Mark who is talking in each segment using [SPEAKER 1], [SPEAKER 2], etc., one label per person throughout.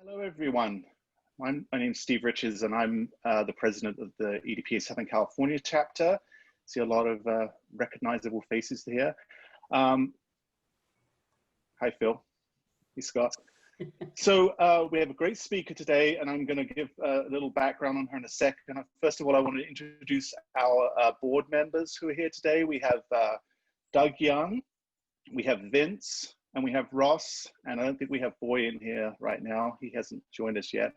[SPEAKER 1] Hello, everyone. My name's Steve Richards, and I'm the president of the EDPA Southern California chapter. See a lot of recognizable faces here. Hi, Phil. Hey, Scott. So we have a great speaker today, and I'm going to give a little background on her in a second. First of all, I want to introduce our board members who are here today. We have Doug Young, we have Vince, and we have Ross, and I don't think we have Boy in here right now. He hasn't joined us yet.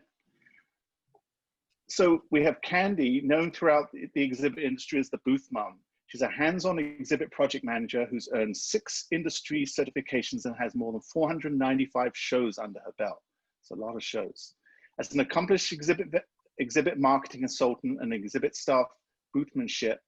[SPEAKER 1] So we have Candy, known throughout the exhibit industry as the booth mom. She's a hands-on exhibit project manager who's earned 6 industry certifications and has more than 495 shows under her belt. It's a lot of shows. As an accomplished exhibit marketing consultant and exhibit staff boothmanship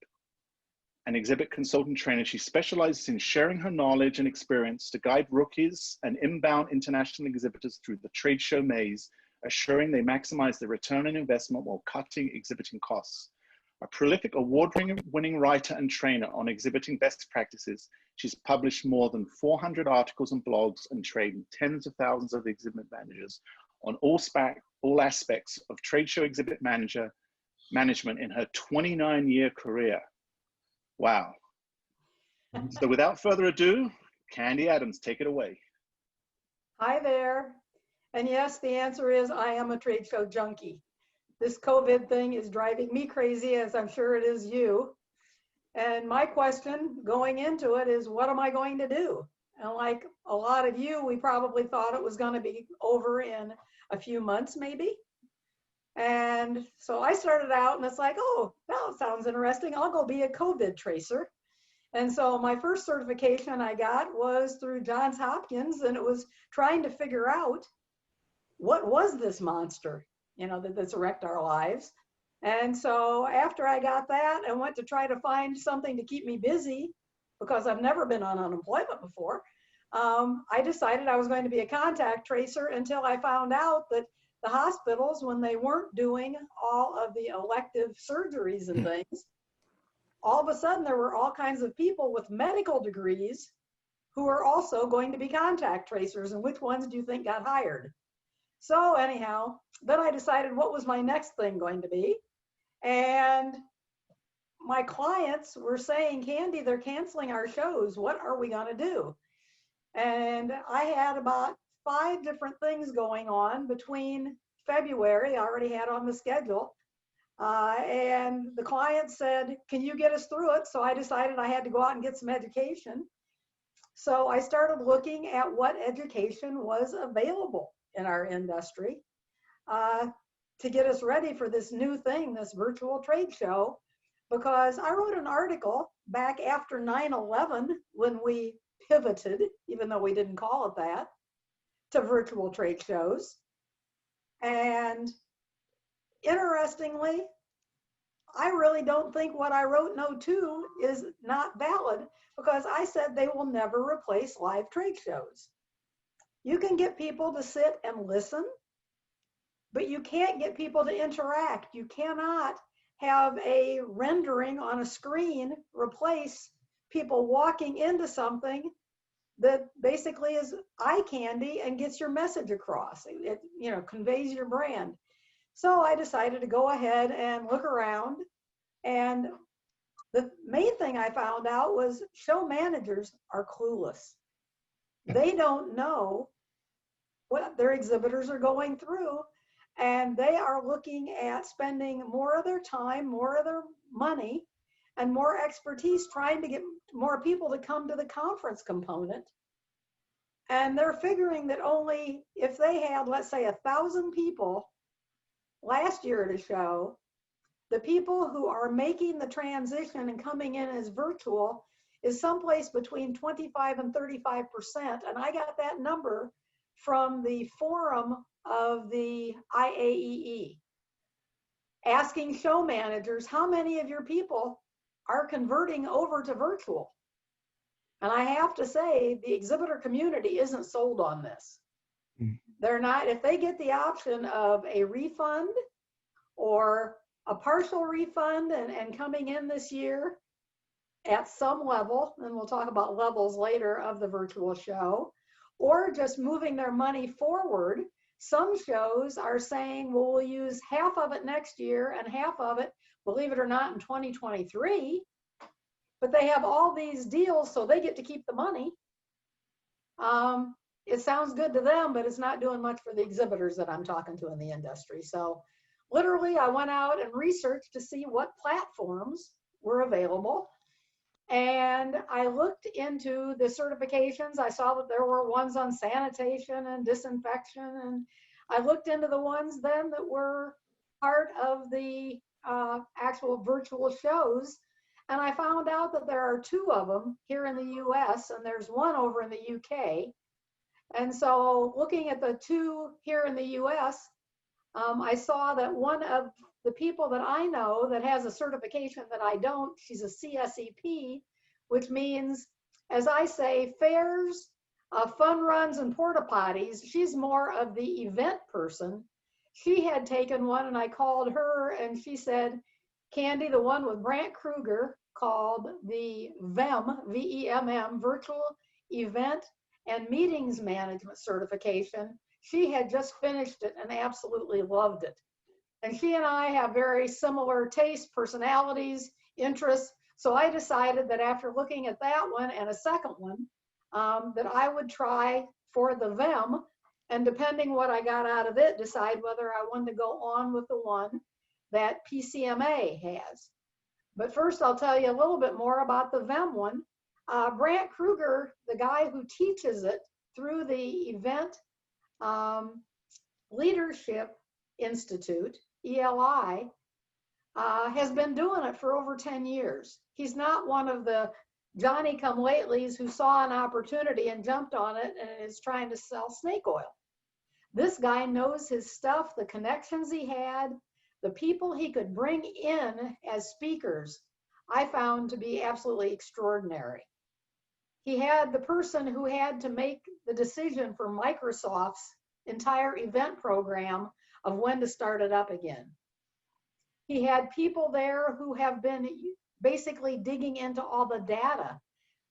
[SPEAKER 1] and exhibit consultant trainer, she specializes in sharing her knowledge and experience to guide rookies and inbound international exhibitors through the trade show maze, assuring they maximize their return on investment while cutting exhibiting costs. A prolific award-winning writer and trainer on exhibiting best practices, she's published more than 400 articles and blogs and trained tens of thousands of exhibit managers on all aspects of trade show exhibit management in her 29-year career. Wow. So without further ado, Candy Adams, take it away.
[SPEAKER 2] Hi there. And yes, the answer is I am a trade show junkie. This COVID thing is driving me crazy, as I'm sure it is you. And my question going into it is, what am I going to do? And like a lot of you, we probably thought it was going to be over in a few months, maybe. And so I started out and it's like, oh, that sounds interesting. I'll go be a COVID tracer. And so my first certification I got was through Johns Hopkins, and it was trying to figure out what was this monster, you know, that's wrecked our lives. And so after I got that and went to try to find something to keep me busy, because I've never been on unemployment before, I decided I was going to be a contact tracer until I found out that the hospitals, when they weren't doing all of the elective surgeries and things, all of a sudden there were all kinds of people with medical degrees who were also going to be contact tracers. And which ones do you think got hired? So anyhow, then I decided what was my next thing going to be. And my clients were saying, Candy, they're canceling our shows. What are we going to do? And I had about 5 different things going on between February, I already had on the schedule. And the client said, can you get us through it? So I decided I had to go out and get some education. So I started looking at what education was available in our industry to get us ready for this new thing, this virtual trade show, because I wrote an article back after 9/11 when we pivoted, even though we didn't call it that, to virtual trade shows. And interestingly, I really don't think what I wrote in '02 is not valid, because I said they will never replace live trade shows. You can get people to sit and listen, but you can't get people to interact. You cannot have a rendering on a screen replace people walking into something that basically is eye candy and gets your message across. It you know, conveys your brand. So I decided to go ahead and look around, and the main thing I found out was show managers are clueless. They don't know what their exhibitors are going through, and they are looking at spending more of their time, more of their money, and more expertise trying to get more people to come to the conference component. And they're figuring that only if they had, let's say, 1,000 people last year at a show, the people who are making the transition and coming in as virtual is someplace between 25 and 35%. And I got that number from the forum of the IAEE, asking show managers, how many of your people are converting over to virtual? And I have to say, the exhibitor community isn't sold on this. They're not. If they get the option of a refund or a partial refund and coming in this year at some level, and we'll talk about levels later of the virtual show, or just moving their money forward Some shows are saying, well, we'll use half of it next year and half of it, believe it or not, in 2023. But they have all these deals, so they get to keep the money. It sounds good to them, but it's not doing much for the exhibitors that I'm talking to in the industry. So literally, I went out and researched to see what platforms were available. And I looked into the certifications. I saw that there were ones on sanitation and disinfection. And I looked into the ones then that were part of the actual virtual shows. And I found out that there are 2 of them here in the US, and there's one over in the UK. And so looking at the 2 here in the US, I saw that one of the people that I know that has a certification that I don't, she's a CSEP, which means, as I say, fairs, fun runs, and porta potties. She's more of the event person. She had taken one, and I called her, and she said, Candy, the one with Brant Kruger, called the VEM, V-E-M-M, Virtual Event and Meetings Management Certification. She had just finished it and absolutely loved it. And she and I have very similar tastes, personalities, interests. So I decided that after looking at that one and a second one, that I would try for the VEM, and depending what I got out of it, decide whether I wanted to go on with the one that PCMA has. But first, I'll tell you a little bit more about the VEM one. Brant Kruger, the guy who teaches it through the Event Leadership Institute, ELI, has been doing it for over 10 years. He's not one of the Johnny-come-latelys who saw an opportunity and jumped on it and is trying to sell snake oil. This guy knows his stuff, the connections he had, the people he could bring in as speakers, I found to be absolutely extraordinary. He had the person who had to make the decision for Microsoft's entire event program of when to start it up again. He had people there who have been basically digging into all the data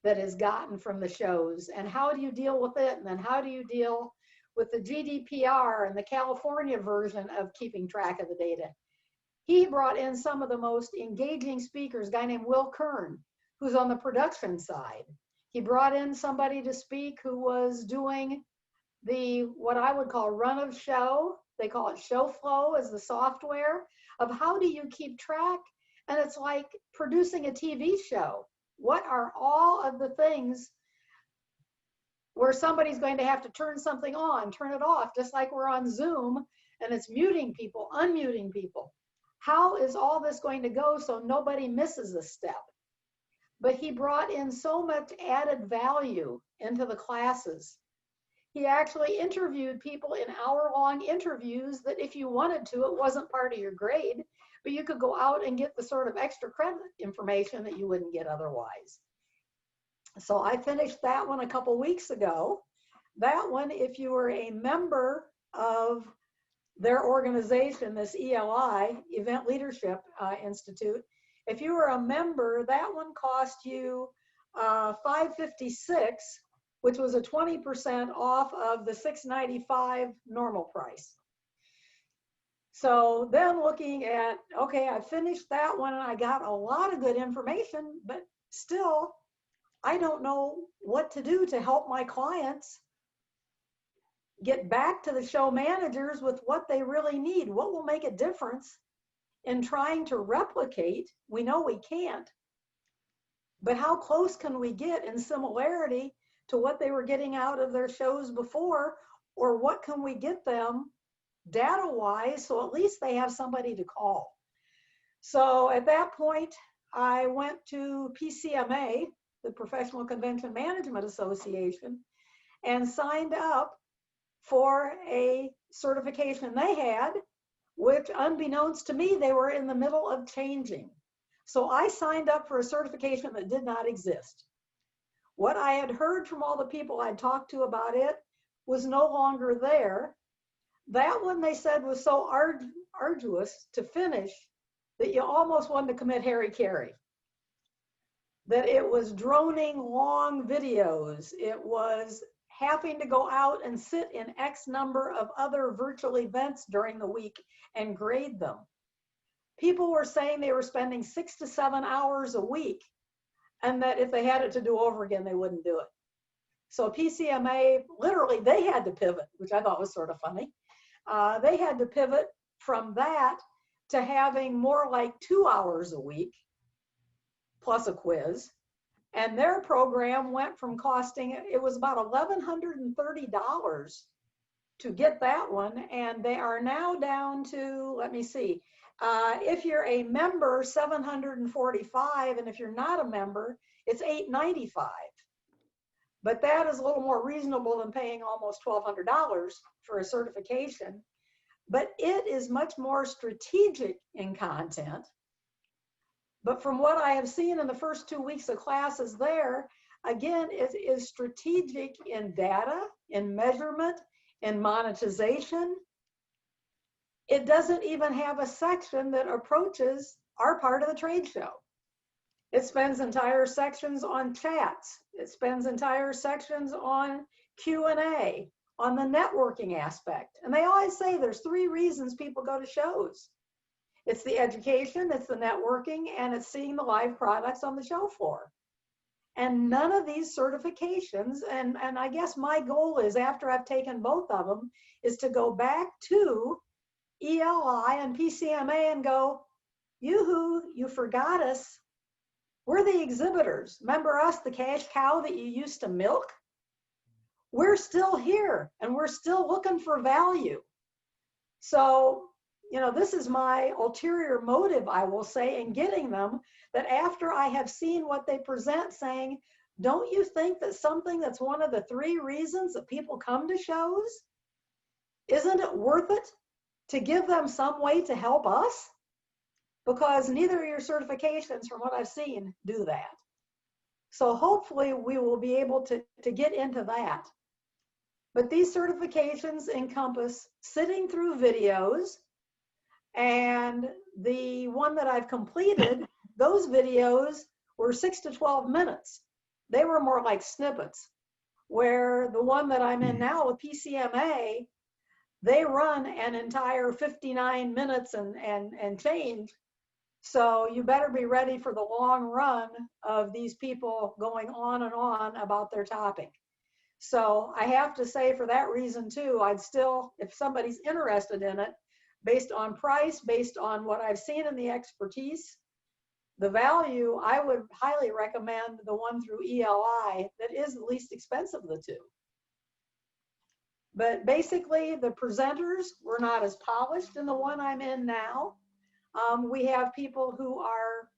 [SPEAKER 2] that is gotten from the shows, and how do you deal with it, and then how do you deal with the GDPR and the California version of keeping track of the data. He brought in some of the most engaging speakers, a guy named Will Kern, who's on the production side. He brought in somebody to speak who was doing the, what I would call run of show. They call it show flow as the software of how do you keep track. And it's like producing a TV show. What are all of the things where somebody's going to have to turn something on, turn it off, just like we're on Zoom and it's muting people, unmuting people. How is all this going to go so nobody misses a step? But he brought in so much added value into the classes. He actually interviewed people in hour-long interviews that if you wanted to, it wasn't part of your grade, but you could go out and get the sort of extra credit information that you wouldn't get otherwise. So I finished that one a couple weeks ago. That one, if you were a member of their organization, this ELI, Event Leadership Institute, if you were a member, that one cost you $556, which was a 20% off of the $695 normal price. So then looking at, okay, I finished that one and I got a lot of good information, but still, I don't know what to do to help my clients get back to the show managers with what they really need. What will make a difference in trying to replicate? We know we can't, but how close can we get in similarity to what they were getting out of their shows before, or what can we get them data-wise so at least they have somebody to call? So at that point, I went to PCMA, the Professional Convention Management Association, and signed up for a certification they had, which unbeknownst to me, they were in the middle of changing. So I signed up for a certification that did not exist. What I had heard from all the people I'd talked to about it was no longer there. That one they said was so arduous to finish that you almost wanted to commit Harry-Carry. That it was droning long videos. It was having to go out and sit in X number of other virtual events during the week and grade them. People were saying they were spending 6 to 7 hours a week, and that if they had it to do over again, they wouldn't do it. So PCMA, literally, they had to pivot, which I thought was sort of funny. They had to pivot from that to having more like 2 hours a week, plus a quiz. And their program went from costing, it was about $1,130 to get that one. And they are now down to, let me see, if you're a member, $745, and if you're not a member, it's $895. But that is a little more reasonable than paying almost $1,200 for a certification. But it is much more strategic in content. But from what I have seen in the first 2 weeks of classes there, again, it is strategic in data, in measurement, in monetization. It doesn't even have a section that approaches our part of the trade show. It spends entire sections on chats. It spends entire sections on Q&A, on the networking aspect. And they always say there's 3 reasons people go to shows. It's the education, it's the networking, and it's seeing the live products on the show floor. And none of these certifications, and I guess my goal is, after I've taken both of them, is to go back to ELI and PCMA and go, yoo-hoo, you forgot us. We're the exhibitors. Remember us, the cash cow that you used to milk? We're still here, and we're still looking for value. So, you know, this is my ulterior motive, I will say, in getting them, that after I have seen what they present, saying, don't you think that something that's one of the 3 reasons that people come to shows, isn't it worth it to give them some way to help us? Because neither of your certifications, from what I've seen, do that. So hopefully we will be able to get into that. But these certifications encompass sitting through videos, and the one that I've completed, those videos were 6 to 12 minutes. They were more like snippets, where the one that I'm in now with PCMA, they run an entire 59 minutes and change. So you better be ready for the long run of these people going on and on about their topic. So I have to say, for that reason too, I'd still, if somebody's interested in it, based on price, based on what I've seen in the expertise, the value, I would highly recommend the one through ELI that is the least expensive of the 2. But basically, the presenters were not as polished in the one I'm in now. We have people who are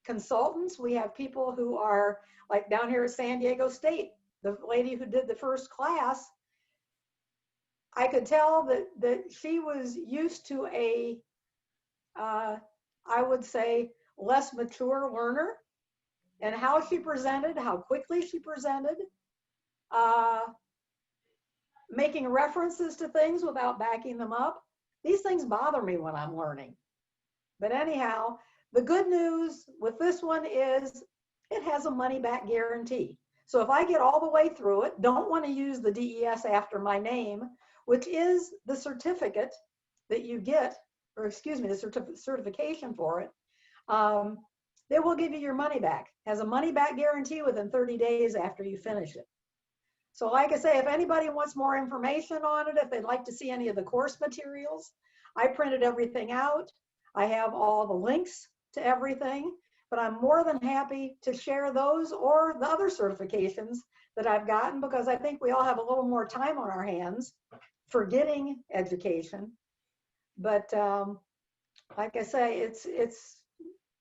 [SPEAKER 2] consultants. We have people who are, like down here at San Diego State, the lady who did the first class, I could tell that she was used to a, I would say, less mature learner, and how she presented, how quickly she presented, making references to things without backing them up. These things bother me when I'm learning. But anyhow, the good news with this one is it has a money back guarantee. So if I get all the way through it, don't want to use the DES after my name, which is the certificate that you get, or excuse me, the certification for it, they will give you your money back. It has a money back guarantee within 30 days after you finish it. So like I say, if anybody wants more information on it, if they'd like to see any of the course materials, I printed everything out. I have all the links to everything, but I'm more than happy to share those or the other certifications that I've gotten, because I think we all have a little more time on our hands for getting education. But like I say, it's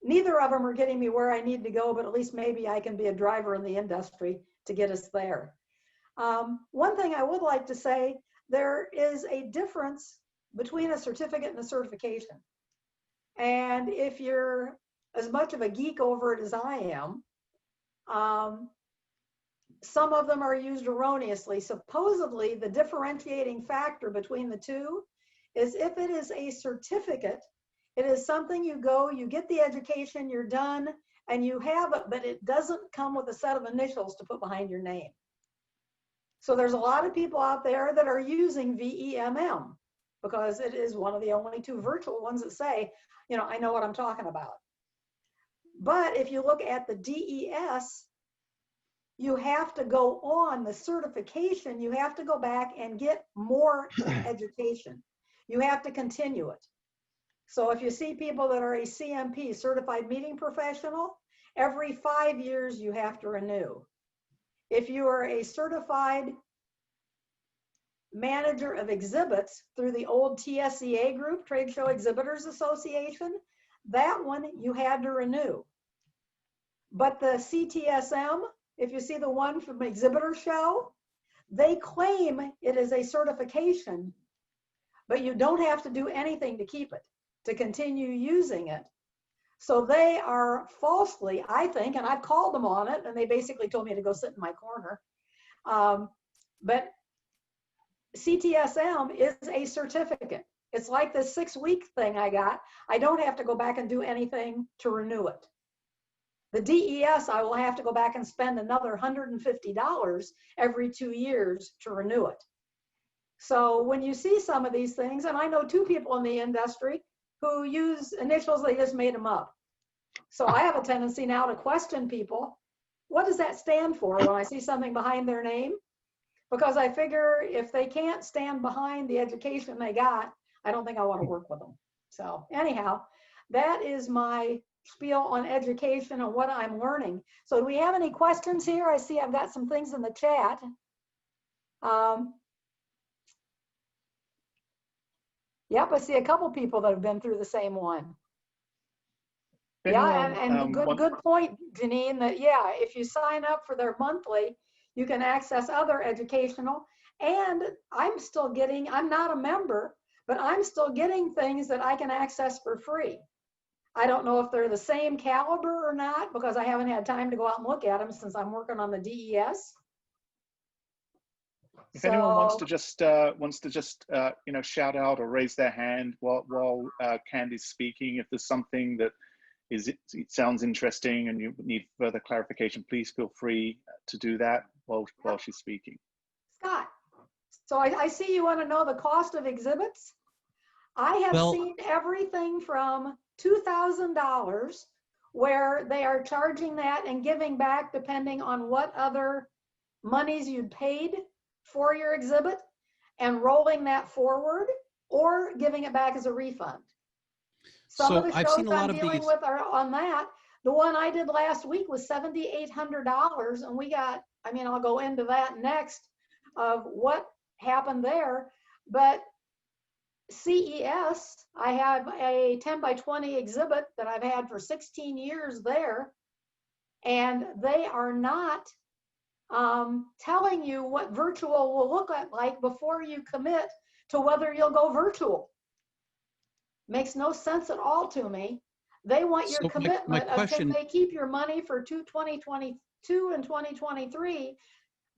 [SPEAKER 2] neither of them are getting me where I need to go, but at least maybe I can be a driver in the industry to get us there. One thing I would like to say, there is a difference between a certificate and a certification. And if you're as much of a geek over it as I am, some of them are used erroneously. Supposedly, the differentiating factor between the 2 is if it is a certificate, it is something you go, you get the education, you're done, and you have it, but it doesn't come with a set of initials to put behind your name. So there's a lot of people out there that are using VEMM because it is one of the only two virtual ones that say, I know what I'm talking about. But if you look at the DES, you have to go on the certification. You have to go back and get more education. You have to continue it. So if you see people that are a CMP, certified meeting professional, every 5 years you have to renew. If you are a certified manager of exhibits through the old TSEA group, Trade Show Exhibitors Association, that one you had to renew. But the CTSM, if you see the one from Exhibitor Show, they claim it is a certification, but you don't have to do anything to keep it, to continue using it. So they are falsely, I think, and I've called them on it, and they basically told me to go sit in my corner. But CTSM is a certificate. It's like the 6-week thing I got. I don't have to go back and do anything to renew it. The DES, I will have to go back and spend another $150 every 2 years to renew it. So when you see some of these things, and I know 2 people in the industry who use initials, they just made them up. So I have a tendency now to question people, what does that stand for when I see something behind their name? Because I figure if they can't stand behind the education they got, I don't think I want to work with them. So anyhow, that is my spiel on education and what I'm learning. So do we have any questions here? I see I've got some things in the chat. Yep, I see a couple people that have been through the same one. Yeah, and good point, Janine, that yeah, if you sign up for their monthly, you can access other educational, and I'm still getting, I'm not a member, but I'm still getting things that I can access for free. I don't know if they're the same caliber or not, because I haven't had time to go out and look at them since I'm working on the DES.
[SPEAKER 1] If anyone wants to just shout out or raise their hand while Candy's speaking, if there's something that it sounds interesting and you need further clarification, please feel free to do that while she's speaking.
[SPEAKER 2] Scott, so I see you want to know the cost of exhibits. I have seen everything from $2,000 where they are charging that and giving back depending on what other monies you paid for your exhibit and rolling that forward or giving it back as a refund. Some of the shows I'm dealing with are on that. The one I did last week was $7,800, and we got, I mean, I'll go into that next of what happened there. But CES, I have a 10 by 20 exhibit that I've had for 16 years there, and they are not telling you what virtual will look like before you commit to whether you'll go virtual. Makes no sense at all to me. They want your commitment of can they keep your money for 2022 and 2023,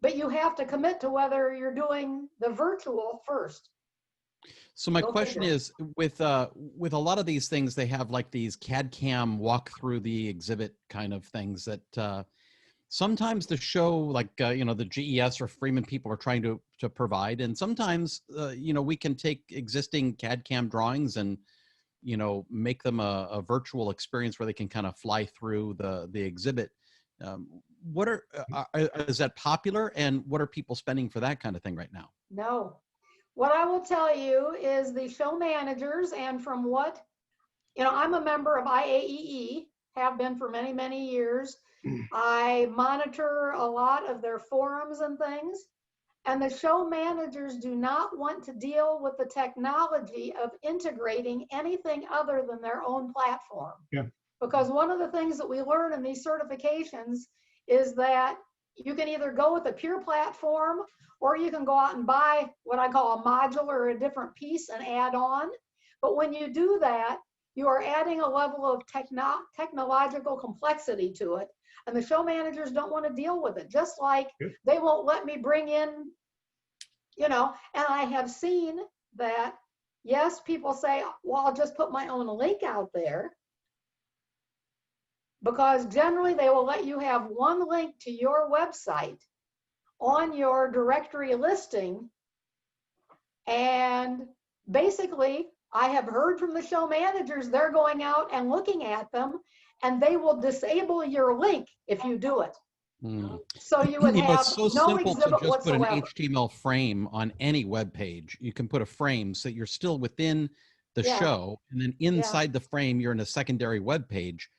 [SPEAKER 2] but you have to commit to whether you're doing the virtual first.
[SPEAKER 3] So my question is, with a lot of these things, they have like these CAD CAM walk through the exhibit kind of things that sometimes the show, like the GES or Freeman people are trying to provide, and sometimes we can take existing CAD CAM drawings and make them a virtual experience where they can kind of fly through the exhibit. Is that popular, and what are people spending for that kind of thing right now?
[SPEAKER 2] No. What I will tell you is the show managers, and from what, I'm a member of IAEE, have been for many, many years. I monitor a lot of their forums and things, and the show managers do not want to deal with the technology of integrating anything other than their own platform.
[SPEAKER 4] Yeah.
[SPEAKER 2] Because one of the things that we learn in these certifications is that you can either go with a pure platform, or you can go out and buy what I call a module or a different piece and add on. But when you do that, you are adding a level of technological complexity to it. And the show managers don't want to deal with it. Just like they won't let me bring in, and I have seen that, yes, people say, well, I'll just put my own link out there. Because generally they will let you have one link to your website on your directory listing. And basically, I have heard from the show managers, they're going out and looking at them, and they will disable your link if you do it. So you would have
[SPEAKER 3] it's so
[SPEAKER 2] no
[SPEAKER 3] simple to
[SPEAKER 2] exhibit
[SPEAKER 3] just put an
[SPEAKER 2] whatsoever.
[SPEAKER 3] HTML frame on any web page. You can put a frame so you're still within the
[SPEAKER 2] Yeah.
[SPEAKER 3] show, and then inside the frame, you're in a secondary web page.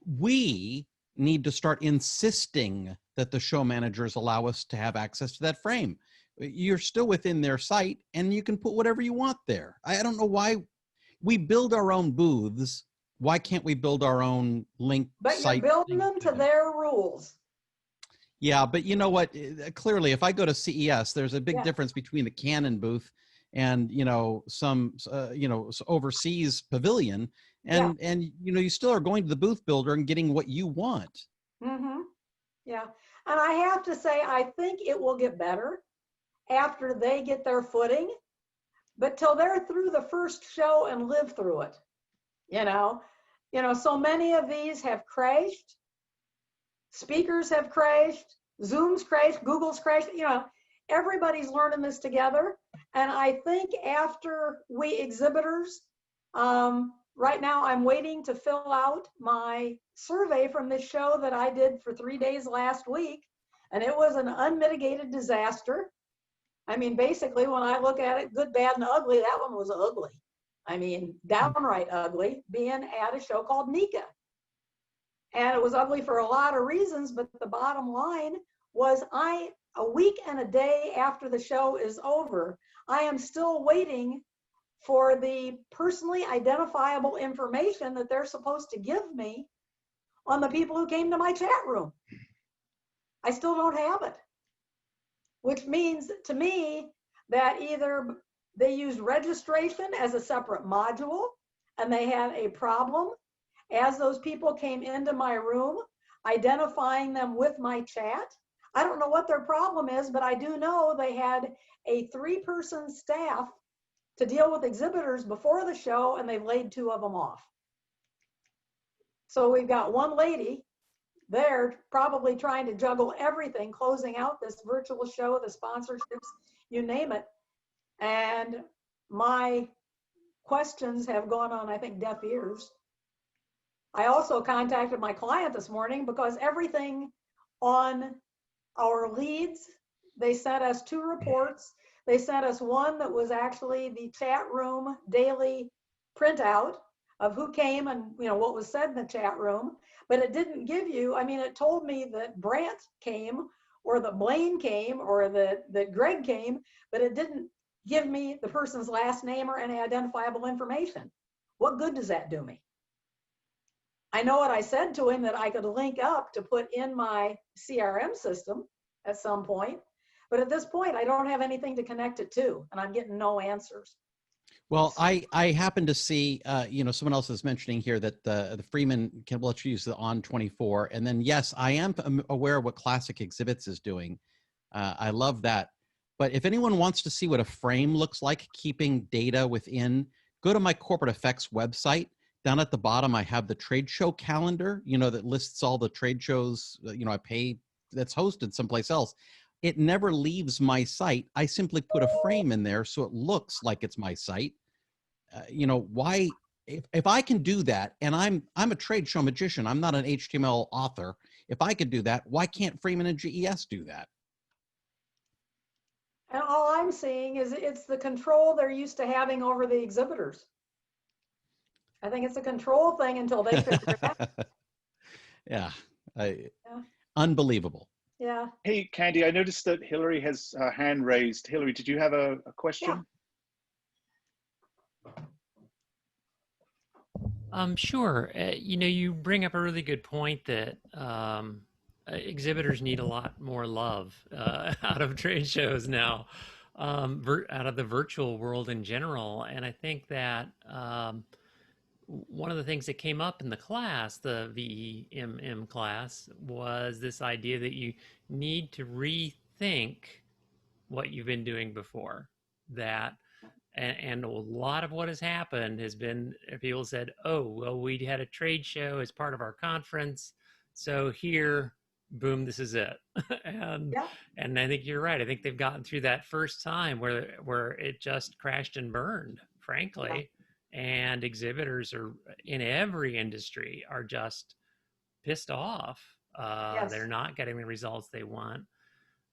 [SPEAKER 3] We need to start insisting that the show managers allow us to have access to that frame. You're still within their site, and you can put whatever you want there. I don't know why we build our own booths. Why can't we build our own link
[SPEAKER 2] But
[SPEAKER 3] site?
[SPEAKER 2] you're building them to their rules.
[SPEAKER 3] Yeah, but you know what? Clearly, if I go to CES, there's a big difference between the Canon booth and some overseas pavilion, and you still are going to the booth builder and getting what you want.
[SPEAKER 2] Yeah, and I have to say, I think it will get better after they get their footing, but till they're through the first show and live through it, so many of these have crashed. Speakers have crashed, Zoom's crashed, Google's crashed, everybody's learning this together. And I think after we exhibitors, right now I'm waiting to fill out my survey from this show that I did for 3 days last week. And it was an unmitigated disaster. I mean, basically, when I look at it, good, bad, and ugly, that one was ugly. I mean, downright ugly, being at a show called NECA. And it was ugly for a lot of reasons, but the bottom line was a week and a day after the show is over, I am still waiting for the personally identifiable information that they're supposed to give me on the people who came to my chat room. I still don't have it, which means to me that either they used registration as a separate module and they had a problem as those people came into my room, identifying them with my chat. I don't know what their problem is, but I do know they had a 3-person staff to deal with exhibitors before the show, and they've laid 2 of them off. So we've got one lady there probably trying to juggle everything, closing out this virtual show, the sponsorships, you name it. And my questions have gone on, I think, deaf ears. I also contacted my client this morning because everything on our leads, they sent us 2 reports. They sent us one that was actually the chat room daily printout of who came and what was said in the chat room, but it didn't give you, it told me that Brant came or that Blaine came or that Greg came, but it didn't give me the person's last name or any identifiable information. What good does that do me? I know what I said to him, that I could link up to put in my CRM system at some point. But at this point, I don't have anything to connect it to, and I'm getting no answers.
[SPEAKER 3] Well, I happen to see, someone else is mentioning here that the Freeman can let you use the On24. And then, yes, I am aware of what Classic Exhibits is doing. I love that. But if anyone wants to see what a frame looks like, keeping data within, go to my corporate effects website. Down at the bottom, I have the trade show calendar, that lists all the trade shows, I pay, that's hosted someplace else. It never leaves my site. I simply put a frame in there so it looks like it's my site. Why, if I can do that, and I'm a trade show magician, I'm not an HTML author. If I could do that, why can't Freeman and GES do that?
[SPEAKER 2] And all I'm seeing is it's the control they're used to having over the exhibitors. I think it's a control thing until they figure it out.
[SPEAKER 3] Yeah. Unbelievable.
[SPEAKER 2] Yeah.
[SPEAKER 1] Hey, Candy, I noticed that Hillary has her hand raised. Hillary, did you have a question?
[SPEAKER 4] Sure. You bring up a really good point that exhibitors need a lot more love out of trade shows now, out of the virtual world in general. And I think that one of the things that came up in the class, the VEMM class, was this idea that you need to rethink what you've been doing before. And a lot of what has happened has been people said, oh, well, we had a trade show as part of our conference. So here boom, this is it. and
[SPEAKER 2] Yeah.
[SPEAKER 4] and I think you're right. I think they've gotten through that first time where it just crashed and burned, frankly. And exhibitors are in every industry are just pissed off.
[SPEAKER 2] Yes.
[SPEAKER 4] They're not getting the results they want.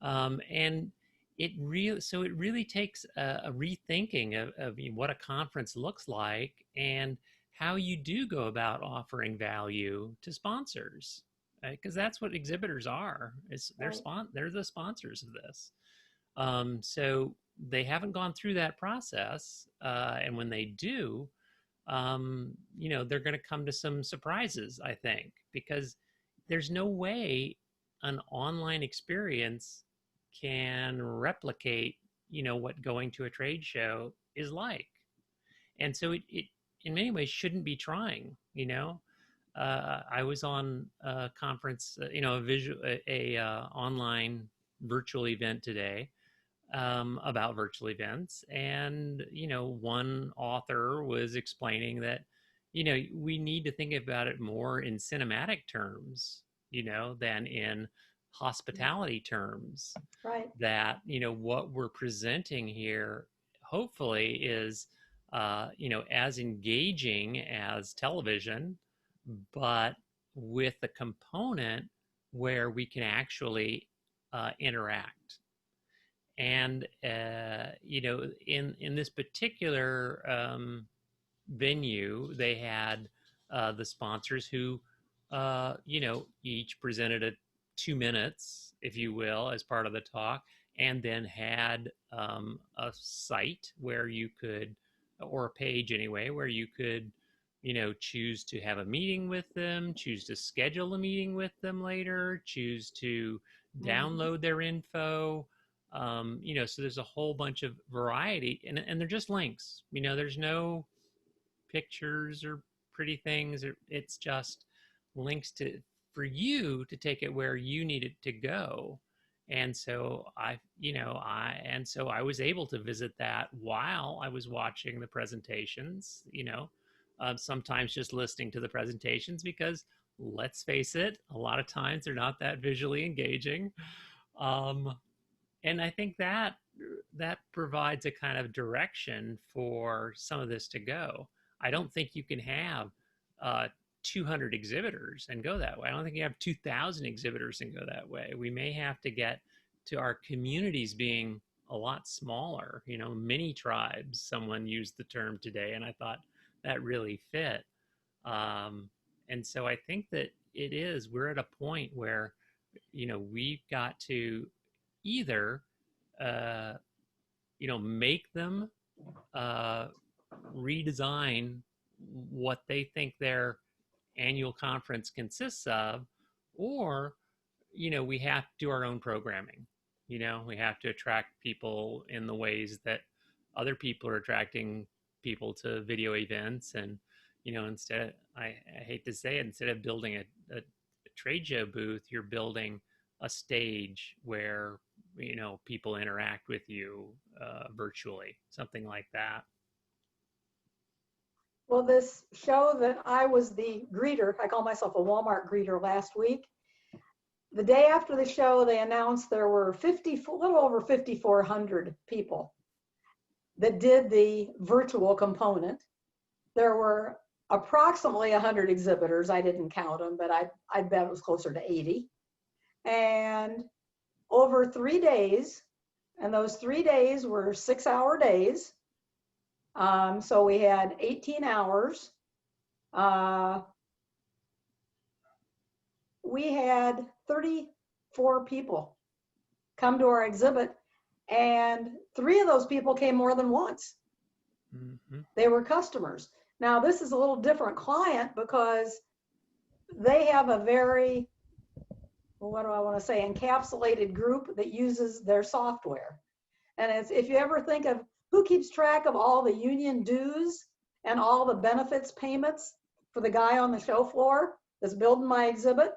[SPEAKER 4] And it really takes a rethinking of what a conference looks like and how you do go about offering value to sponsors, because that's what exhibitors are.
[SPEAKER 2] Right.
[SPEAKER 4] They're the sponsors of this. So they haven't gone through that process, and when they do, they're going to come to some surprises, I think, because there's no way an online experience can replicate, what going to a trade show is like. And so it in many ways shouldn't be trying. I was on a conference, online virtual event today, about virtual events. And, one author was explaining that, we need to think about it more in cinematic terms, than in hospitality terms.
[SPEAKER 2] Right.
[SPEAKER 4] That, what we're presenting here, hopefully, is, as engaging as television, but with a component where we can actually interact. And in this particular venue, they had the sponsors who each presented 2 minutes, if you will, as part of the talk, and then had a site where you could, or a page anyway, where you could choose to have a meeting with them, choose to schedule a meeting with them later, choose to download their info. So there's a whole bunch of variety, and they're just links. There's no pictures or pretty things. It's just links for you to take it where you need it to go. And so I was able to visit that while I was watching the presentations. Sometimes just listening to the presentations, because let's face it, a lot of times they're not that visually engaging. And I think that provides a kind of direction for some of this to go. I don't think you can have 200 exhibitors and go that way. I don't think you have 2,000 exhibitors and go that way. We may have to get to our communities being a lot smaller, mini tribes. Someone used the term today, and I thought that really fit. And so I think that we're at a point where, we've got to either, make them redesign what they think their annual conference consists of, or, we have to do our own programming. We have to attract people in the ways that other people are attracting people to video events. And, instead, I hate to say it, instead of building a trade show booth, you're building a stage where, people interact with you virtually, something like that.
[SPEAKER 2] Well, this show that I was the greeter, I call myself a Walmart greeter last week. The day after the show, they announced there were a little over 5,400 people that did the virtual component. There were approximately 100 exhibitors. I didn't count them, but I bet it was closer to 80. And over 3 days, and those 3 days were 6-hour days. So we had 18 hours. We had 34 people come to our exhibit, and 3 of those people came more than once. Mm-hmm. They were customers. Now, this is a little different client because they have a very, what do I want to say, encapsulated group that uses their software. And if you ever think of who keeps track of all the union dues and all the benefits payments for the guy on the show floor that's building my exhibit.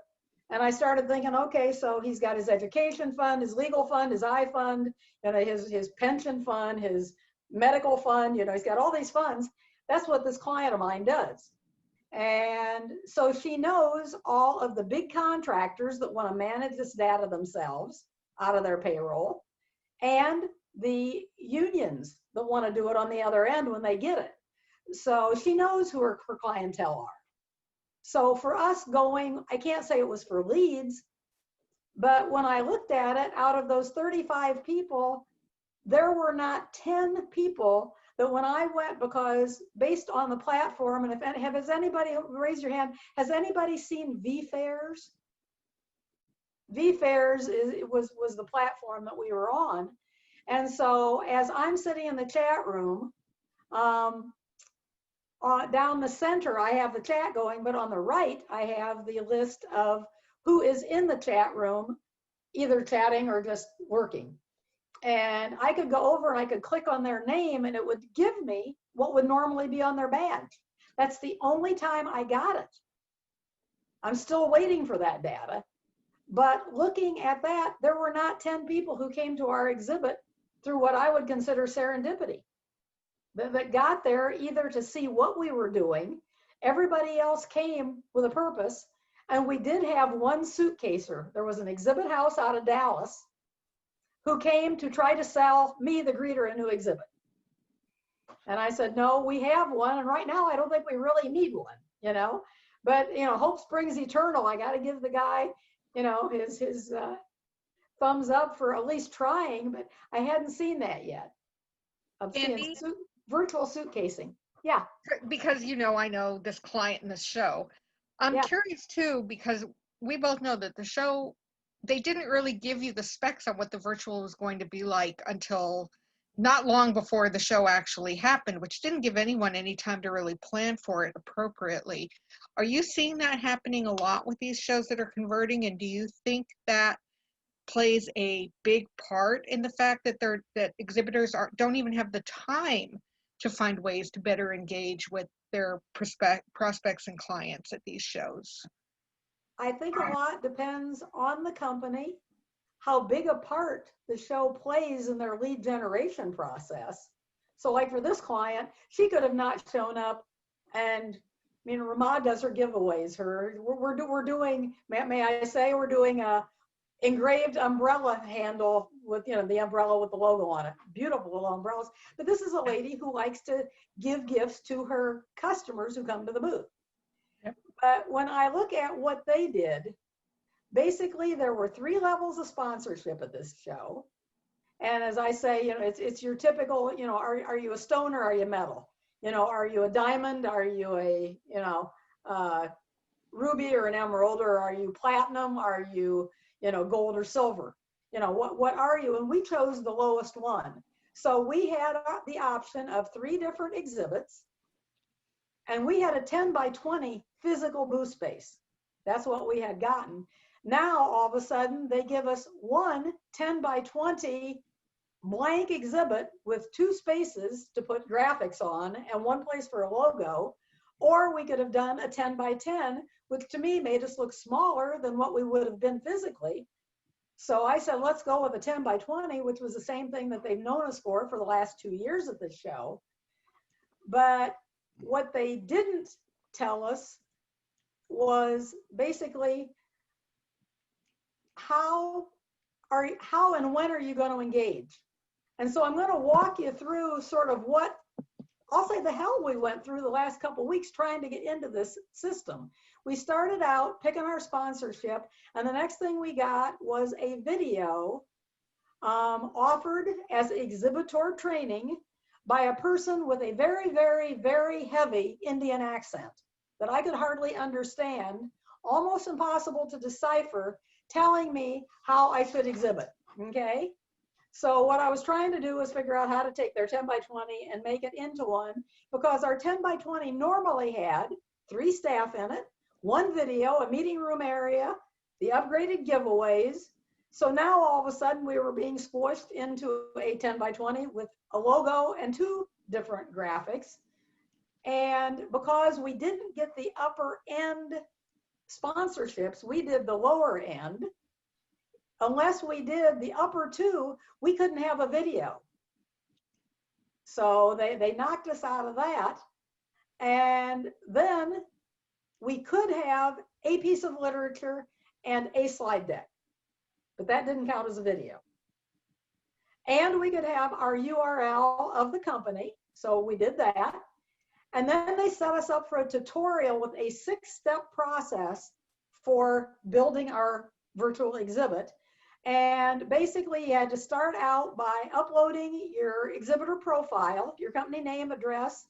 [SPEAKER 2] And I started thinking, okay, so he's got his education fund, his legal fund, his I fund, his pension fund, his medical fund, he's got all these funds. That's what this client of mine does. And so she knows all of the big contractors that want to manage this data themselves out of their payroll, and the unions that want to do it on the other end when they get it. So she knows who her clientele are. So for us going, I can't say it was for leads, but when I looked at it, out of those 35 people, there were not 10 people that when I went, because based on the platform, and has anybody, raise your hand, has anybody seen VFairs? VFairs was the platform that we were on. And so as I'm sitting in the chat room, down the center, I have the chat going, but on the right, I have the list of who is in the chat room, either chatting or just working. And I could go over and I could click on their name and it would give me what would normally be on their badge. That's the only time I got it. I'm still waiting for that data. But looking at that, there were not 10 people who came to our exhibit through what I would consider serendipity. That got there either to see what we were doing. Everybody else came with a purpose. And we did have one suitcaser. There was an exhibit house out of Dallas who came to try to sell me, the greeter, a new exhibit. And I said, no, we have one. And right now, I don't think we really need one, you know. But, you know, hope springs eternal. I got to give the guy, you know, his thumbs up for at least trying. But I hadn't seen that yet. I'm seeing virtual suitcasing. Yeah.
[SPEAKER 5] Because, you know, I know this client in this show. I'm curious, too, because we both know that the show, they didn't really give you the specs on what the virtual was going to be like until not long before the show actually happened, which didn't give anyone any time to really plan for it appropriately. Are you seeing that happening a lot with these shows that are converting? And do you think that plays a big part in the fact that that exhibitors don't even have the time to find ways to better engage with their prospects and clients at these shows?
[SPEAKER 2] I think a lot depends on the company, how big a part the show plays in their lead generation process. So like for this client, she could have not shown up, and I mean, Ramad does her giveaways. We're doing, may I say, we're doing a engraved umbrella handle with, you know, the umbrella with the logo on it. Beautiful little umbrellas. But this is a lady who likes to give gifts to her customers who come to the booth.
[SPEAKER 5] Yep.
[SPEAKER 2] But when I look at what they did, basically there were 3 levels of sponsorship at this show. And as I say, you know, it's your typical, you know, are you a stone or are you metal? You know, are you a diamond? Are you a, you know, ruby or an emerald? Or are you platinum? Are you, you know, gold or silver? You know, what are you? And we chose the lowest one. So we had the option of 3 different exhibits, and we had a 10 by 20 physical booth space. That's what we had gotten. Now, all of a sudden, they give us one 10 by 20 blank exhibit with 2 spaces to put graphics on and 1 place for a logo. Or we could have done a 10 by 10, which to me made us look smaller than what we would have been physically. So I said, let's go with a 10 by 20, which was the same thing that they've known us for the last 2 years at this show. But what they didn't tell us was basically how and when are you going to engage? And so I'm going to walk you through sort of what, I'll say the hell we went through the last couple of weeks trying to get into this system. We started out picking our sponsorship, and the next thing we got was a video offered as exhibitor training by a person with a very, very, very heavy Indian accent that I could hardly understand, almost impossible to decipher, telling me how I should exhibit, okay? So what I was trying to do was figure out how to take their 10 by 20 and make it into one, because our 10 by 20 normally had 3 staff in it, 1 video, a meeting room area, the upgraded giveaways. So now all of a sudden we were being squished into a 10 by 20 with a logo and 2 different graphics. And because we didn't get the upper end sponsorships, we did the lower end. Unless we did the upper 2, we couldn't have a video. So they knocked us out of that. And then we could have a piece of literature and a slide deck, but that didn't count as a video. And we could have our URL of the company. So we did that. And then they set us up for a tutorial with a 6-step process for building our virtual exhibit. And basically you had to start out by uploading your exhibitor profile, your company name, address,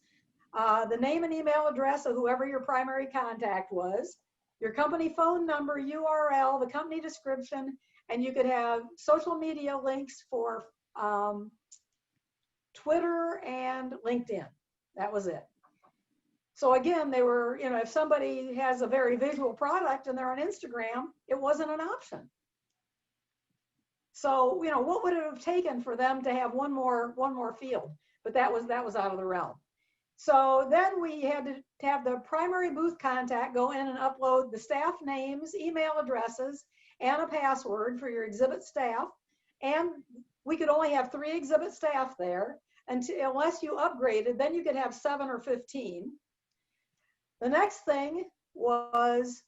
[SPEAKER 2] the name and email address of whoever your primary contact was, your company phone number, URL, the company description, and you could have social media links for Twitter and LinkedIn. That was it. So again, they were, you know, if somebody has a very visual product and they're on Instagram, it wasn't an option. So, you know, what would it have taken for them to have one more field? But that was out of the realm. So then we had to have the primary booth contact go in and upload the staff names, email addresses, and a password for your exhibit staff. And we could only have 3 exhibit staff there unless you upgraded, then you could have 7 or 15. The next thing was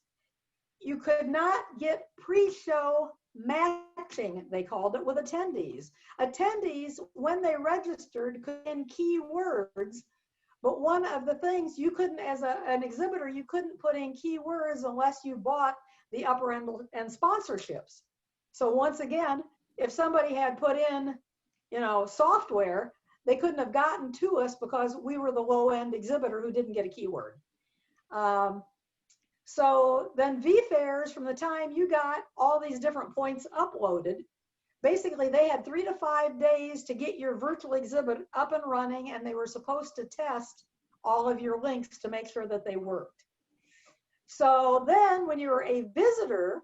[SPEAKER 2] you could not get pre-show matching, they called it, with attendees. Attendees, when they registered, could in keywords, but one of the things you couldn't, as an exhibitor, you couldn't put in keywords unless you bought the upper end and sponsorships. So once again, if somebody had put in, you know, software, they couldn't have gotten to us because we were the low end exhibitor who didn't get a keyword. So then VFairs, from the time you got all these different points uploaded, basically they had 3 to 5 days to get your virtual exhibit up and running, and they were supposed to test all of your links to make sure that they worked. So then when you were a visitor,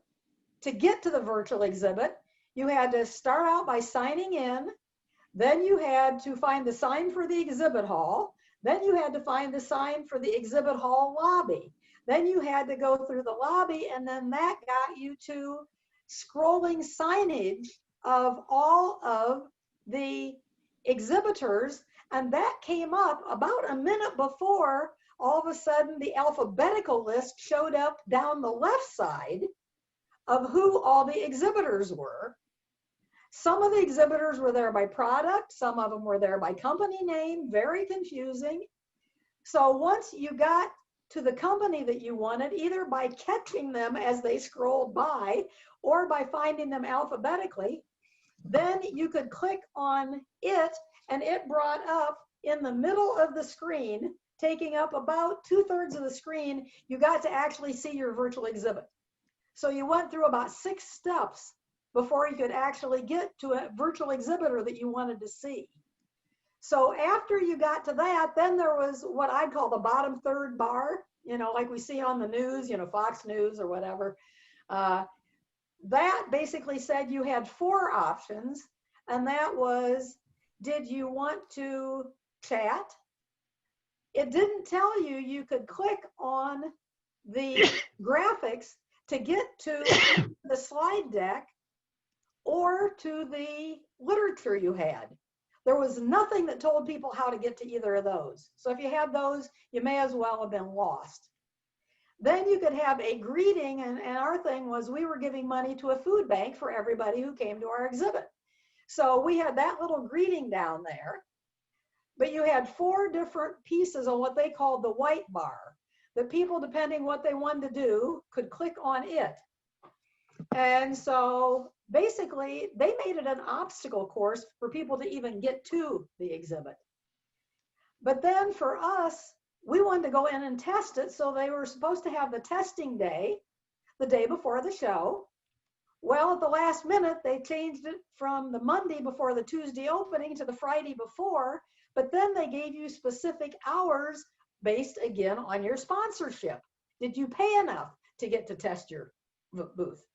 [SPEAKER 2] to get to the virtual exhibit, you had to start out by signing in. Then you had to find the sign for the exhibit hall. Then you had to find the sign for the exhibit hall lobby. Then you had to go through the lobby, and then that got you to scrolling signage of all of the exhibitors. And that came up about a minute before all of a sudden the alphabetical list showed up down the left side of who all the exhibitors were. Some of the exhibitors were there by product, some of them were there by company name, very confusing. So once you got to the company that you wanted, either by catching them as they scrolled by or by finding them alphabetically, then you could click on it and it brought up in the middle of the screen, taking up about 2/3 of the screen, you got to actually see your virtual exhibit. So you went through about 6 steps before you could actually get to a virtual exhibitor that you wanted to see. So after you got to that, then there was what I'd call the bottom 3rd bar, you know, like we see on the news, you know, Fox News or whatever. That basically said you had 4 options, and that was, did you want to chat? It didn't tell you you could click on the graphics to get to the slide deck or to the literature you had. There was nothing that told people how to get to either of those. So if you had those, you may as well have been lost. Then you could have a greeting, and our thing was we were giving money to a food bank for everybody who came to our exhibit. So we had that little greeting down there, but you had 4 different pieces on what they called the white bar. The people, depending what they wanted to do, could click on it. And so basically they made it an obstacle course for people to even get to the exhibit. But then for us, we wanted to go in and test it. So they were supposed to have the testing day, the day before the show. Well, at the last minute, they changed it from the Monday before the Tuesday opening to the Friday before, but then they gave you specific hours based again on your sponsorship. Did you pay enough to get to test your booth?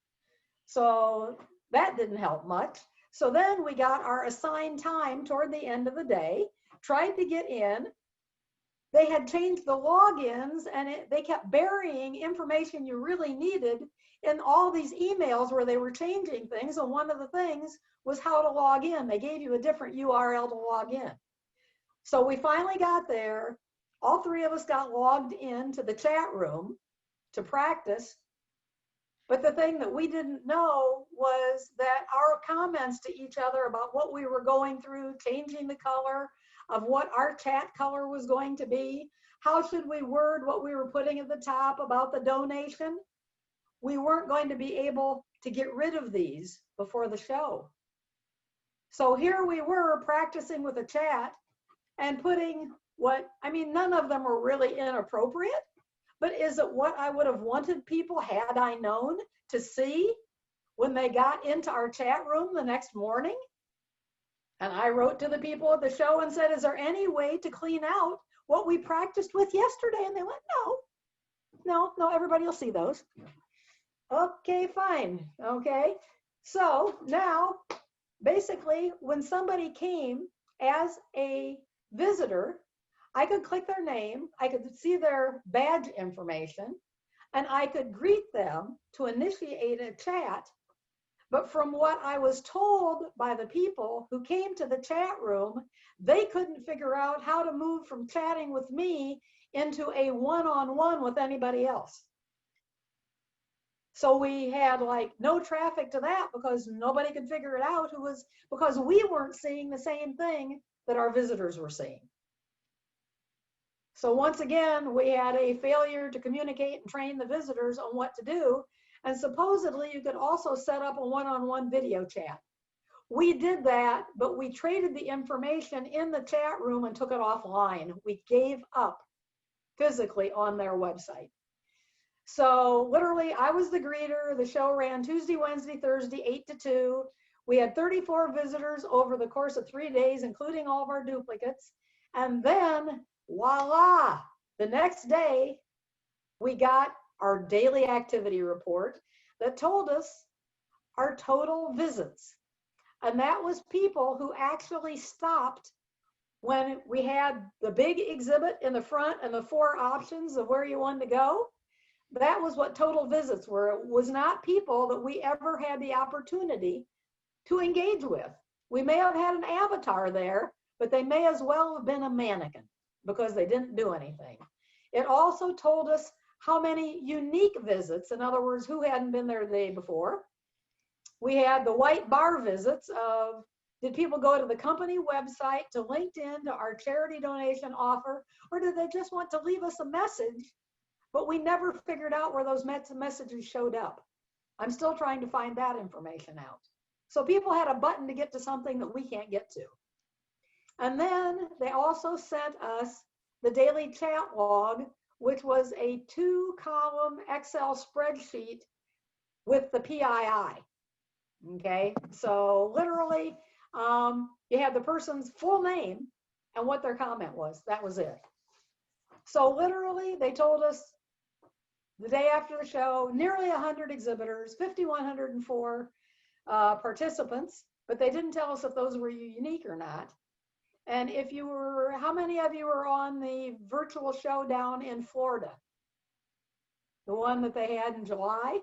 [SPEAKER 2] So that didn't help much. So then we got our assigned time toward the end of the day, tried to get in. They had changed the logins, and they kept burying information you really needed in all these emails where they were changing things. And one of the things was how to log in. They gave you a different URL to log in. So we finally got there. All 3 of us got logged into the chat room. to practice. But the thing that we didn't know was that our comments to each other about what we were going through, changing the color of what our chat color was going to be, how should we word what we were putting at the top about the donation, we weren't going to be able to get rid of these before the show. So here we were practicing with a chat and putting what, I mean, none of them were really inappropriate, but is it what I would have wanted people, had I known, to see when they got into our chat room the next morning? And I wrote to the people at the show and said, is there any way to clean out what we practiced with yesterday? And they went, no, everybody will see those. Okay, fine, okay. So now, basically, when somebody came as a visitor, I could click their name, I could see their badge information, and I could greet them to initiate a chat. But from what I was told by the people who came to the chat room, they couldn't figure out how to move from chatting with me into a one-on-one with anybody else. So we had like no traffic to that because nobody could figure it out, because we weren't seeing the same thing that our visitors were seeing. So once again, we had a failure to communicate and train the visitors on what to do. And supposedly you could also set up a one-on-one video chat. We did that, but we traded the information in the chat room and took it offline. We gave up physically on their website. So literally I was the greeter. The show ran Tuesday, Wednesday, Thursday, 8 to 2. We had 34 visitors over the course of 3 days, including all of our duplicates. And then voila, the next day we got our daily activity report that told us our total visits. And that was people who actually stopped when we had the big exhibit in the front and the 4 options of where you wanted to go. That was what total visits were. It was not people that we ever had the opportunity to engage with. We may have had an avatar there, but they may as well have been a mannequin because they didn't do anything. It also told us how many unique visits, in other words, who hadn't been there the day before. We had the white bar visits of, did people go to the company website, to LinkedIn, to our charity donation offer, or did they just want to leave us a message, but we never figured out where those messages showed up. I'm still trying to find that information out. So people had a button to get to something that we can't get to. And then they also sent us the daily chat log, which was a 2-column Excel spreadsheet with the PII. Okay, so literally you had the person's full name and what their comment was. That was it. So literally they told us the day after the show, nearly 100 exhibitors, 5,104 participants, but they didn't tell us if those were unique or not. And if you were, how many of you were on the virtual show down in Florida? The one that they had in July?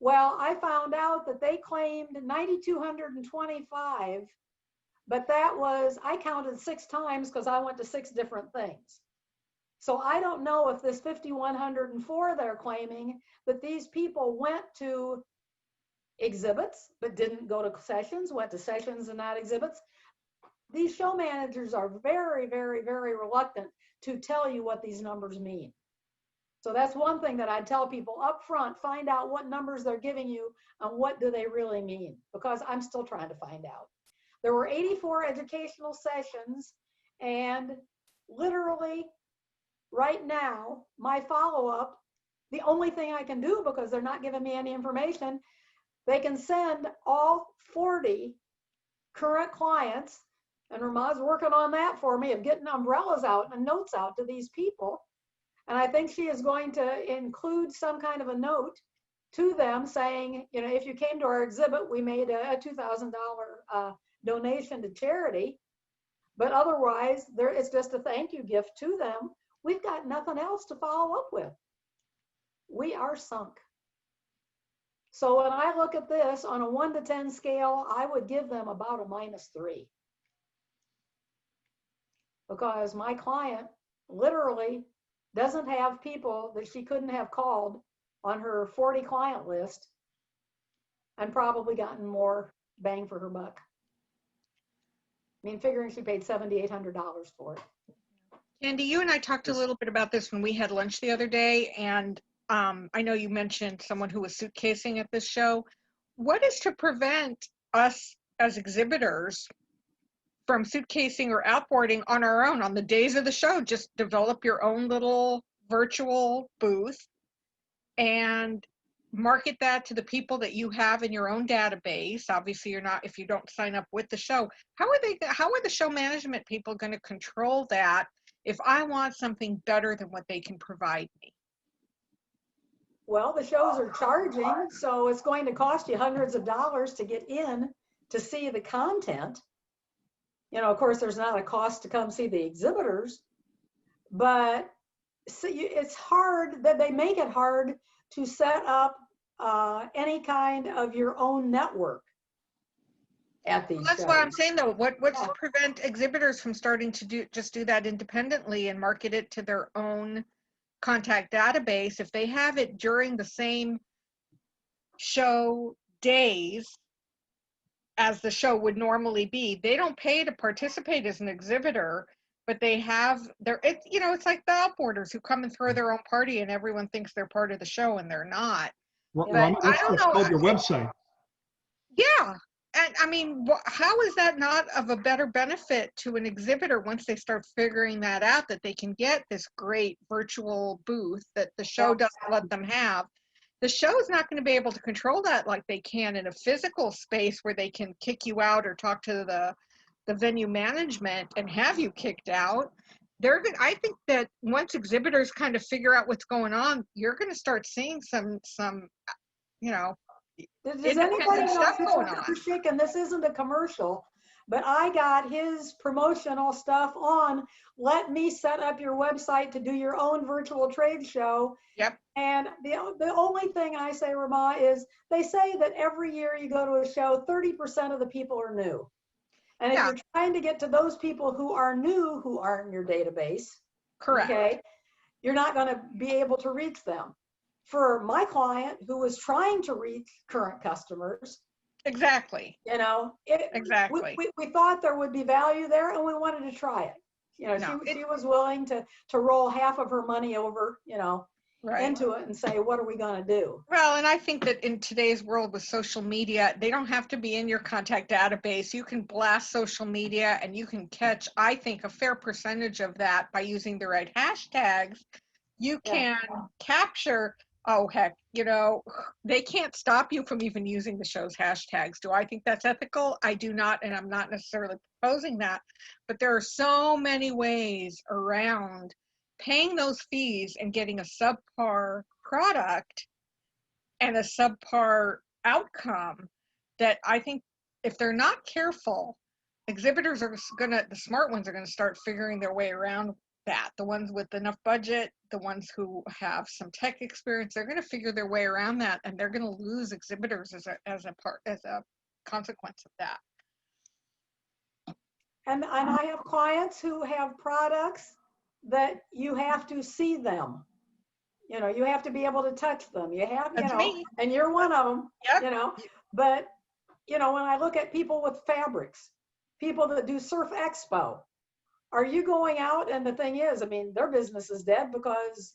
[SPEAKER 2] Well, I found out that they claimed 9,225, but that was, I counted 6 times because I went to 6 different things. So I don't know if this 5,104 they're claiming that these people went to exhibits but didn't go to sessions, went to sessions and not exhibits. These show managers are very, very, very reluctant to tell you what these numbers mean. So that's one thing that I'd tell people up front, find out what numbers they're giving you and what do they really mean, because I'm still trying to find out. There were 84 educational sessions, and literally right now, my follow-up, the only thing I can do, because they're not giving me any information, they can send all 40 current clients, and Rama's working on that for me, of getting umbrellas out and notes out to these people. And I think she is going to include some kind of a note to them saying, you know, if you came to our exhibit, we made a $2,000 donation to charity, but otherwise it's just a thank you gift to them. We've got nothing else to follow up with. We are sunk. So when I look at this on a 1 to 10 scale, I would give them about a -3. Because my client literally doesn't have people that she couldn't have called on her 40 client list and probably gotten more bang for her buck. I mean, figuring she paid $7,800 for it.
[SPEAKER 5] Andy, you and I talked a little bit about this when we had lunch the other day, and I know you mentioned someone who was suitcasing at this show. What is to prevent us as exhibitors from suitcasing or outboarding on our own on the days of the show? Just develop your own little virtual booth and market that to the people that you have in your own database. Obviously, you're not, if you don't sign up with the show. How are the show management people going to control that if I want something better than what they can provide me?
[SPEAKER 2] Well, the shows are charging, so it's going to cost you hundreds of dollars to get in to see the content. You know, of course, there's not a cost to come see the exhibitors, but it's hard that they make it hard to set up any kind of your own network at these
[SPEAKER 5] That's
[SPEAKER 2] shows.
[SPEAKER 5] why I'm saying, though, what's to prevent exhibitors from starting to do that independently and market it to their own contact database? If they have it during the same show days as the show would normally be, they don't pay to participate as an exhibitor, but they have it's like the outboarders who come and throw their own party and everyone thinks they're part of the show and they're not.
[SPEAKER 6] Rhonda, that's called your website.
[SPEAKER 5] Yeah. And I mean, how is that not of a better benefit to an exhibitor once they start figuring that out, that they can get this great virtual booth that the show doesn't let them have? The show is not going to be able to control that like they can in a physical space where they can kick you out or talk to the venue management and have you kicked out. I think that once exhibitors kind of figure out what's going on, you're going to start seeing some
[SPEAKER 2] Does anybody know Mr. Schick, and this isn't a commercial, but I got his promotional stuff on, let me set up your website to do your own virtual trade show.
[SPEAKER 5] Yep.
[SPEAKER 2] And the only thing I say, Rama, is they say that every year you go to a show, 30% of the people are new. And if you're trying to get to those people who are new, who aren't in your database,
[SPEAKER 5] correct, okay,
[SPEAKER 2] you're not going to be able to reach them. For my client who was trying to reach current customers.
[SPEAKER 5] Exactly.
[SPEAKER 2] Exactly. We thought there would be value there and we wanted to try it. She was willing to roll half of her money over, into it and say, what are we going to do?
[SPEAKER 5] Well, and I think that in today's world with social media, they don't have to be in your contact database. You can blast social media and you can catch, I think, a fair percentage of that by using the right hashtags. You can capture, oh, heck, they can't stop you from even using the show's hashtags. Do I think that's ethical? I do not, and I'm not necessarily proposing that. But there are so many ways around paying those fees and getting a subpar product and a subpar outcome that I think if they're not careful, exhibitors are the smart ones are going to start figuring their way around that. The ones with enough budget, the ones who have some tech experience, they're going to figure their way around that, and they're going to lose exhibitors as a consequence of that.
[SPEAKER 2] And I have clients who have products that you have to see them. You have to be able to touch them. You have, and you're one of them.
[SPEAKER 5] Yep.
[SPEAKER 2] But when I look at people with fabrics, people that do Surf Expo. Are you going out? And the thing is, I mean, their business is dead because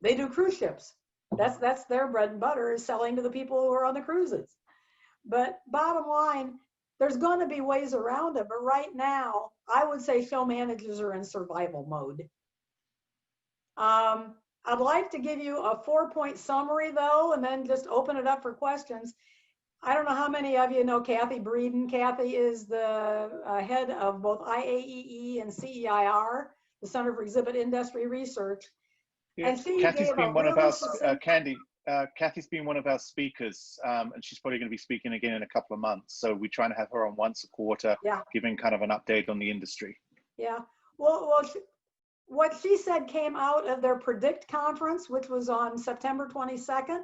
[SPEAKER 2] they do cruise ships. That's their bread and butter, is selling to the people who are on the cruises. But bottom line, there's going to be ways around it. But right now, I would say show managers are in survival mode. I'd like to give you a 4-point summary, though, and then just open it up for questions. I don't know how many of you know Kathy Breeden. Kathy is the head of both IAEE and CEIR, the Center for Exhibit Industry Research.
[SPEAKER 1] Yeah.
[SPEAKER 2] And
[SPEAKER 1] Kathy's been one of our, Candy, Kathy's been one of our speakers, and she's probably going to be speaking again in a couple of months. So we're trying to have her on once a quarter, giving kind of an update on the industry.
[SPEAKER 2] Yeah, well, what she said came out of their Predict conference, which was on September 22nd,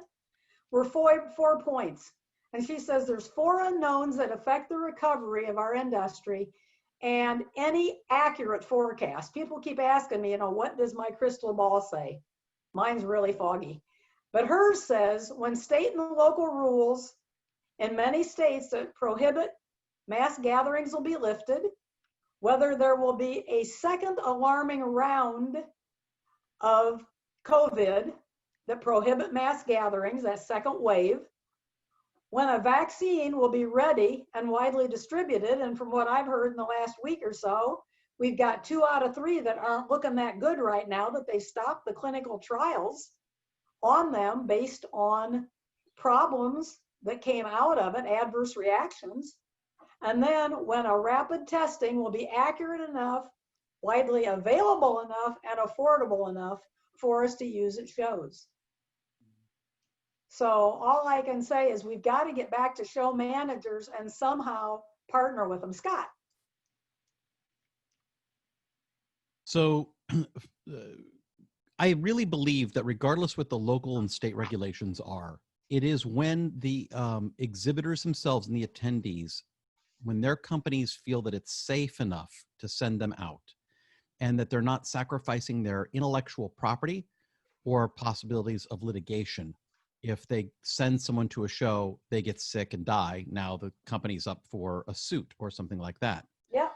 [SPEAKER 2] were 4 points. And she says there's 4 unknowns that affect the recovery of our industry. and any accurate forecast. People keep asking me, what does my crystal ball say? Mine's really foggy. But hers says when state and local rules in many states that prohibit mass gatherings will be lifted, whether there will be a second alarming round of COVID that prohibit mass gatherings, that second wave, when a vaccine will be ready and widely distributed. And from what I've heard in the last week or so, we've got 2 out of 3 that aren't looking that good right now, that they stopped the clinical trials on them based on problems that came out of it, adverse reactions. And then when a rapid testing will be accurate enough, widely available enough, and affordable enough for us to use at shows. So all I can say is we've got to get back to show managers and somehow partner with them. Scott.
[SPEAKER 3] So I really believe that regardless what the local and state regulations are, it is when the exhibitors themselves and the attendees, when their companies feel that it's safe enough to send them out and that they're not sacrificing their intellectual property or possibilities of litigation. If they send someone to a show, they get sick and die. Now the company's up for a suit or something like that.
[SPEAKER 2] Yeah.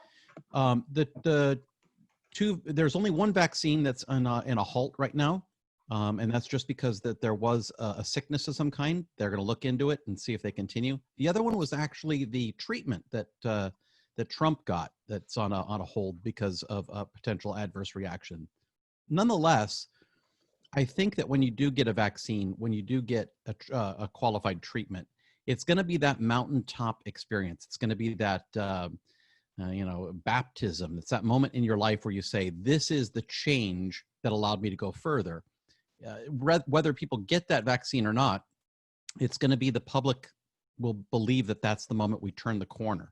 [SPEAKER 3] There's only one vaccine that's in a halt right now. And that's just because that there was a sickness of some kind. They're going to look into it and see if they continue. The other one was actually the treatment that that Trump got that's on a hold because of a potential adverse reaction. Nonetheless, I think that when you do get a vaccine, when you do get a qualified treatment, it's going to be that mountaintop experience. It's going to be that baptism. It's that moment in your life where you say, "This is the change that allowed me to go further." Whether people get that vaccine or not, it's going to be the public will believe that that's the moment we turn the corner.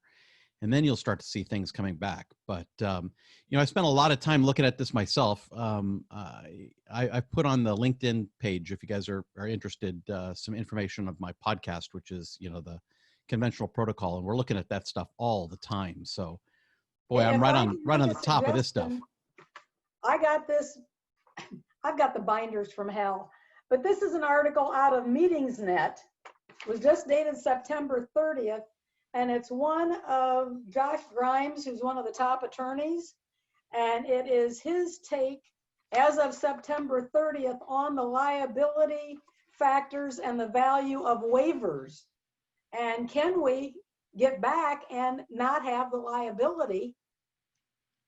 [SPEAKER 3] And then you'll start to see things coming back. But, I spent a lot of time looking at this myself. I put on the LinkedIn page, if you guys are interested, some information of my podcast, which is, the conventional protocol. And we're looking at that stuff all the time. So, boy, I'm right on the top of this stuff.
[SPEAKER 2] I got this. I've got the binders from hell. But this is an article out of MeetingsNet. It was just dated September 30th. And it's one of Josh Grimes, who's one of the top attorneys. And it is his take as of September 30th on the liability factors and the value of waivers. And can we get back and not have the liability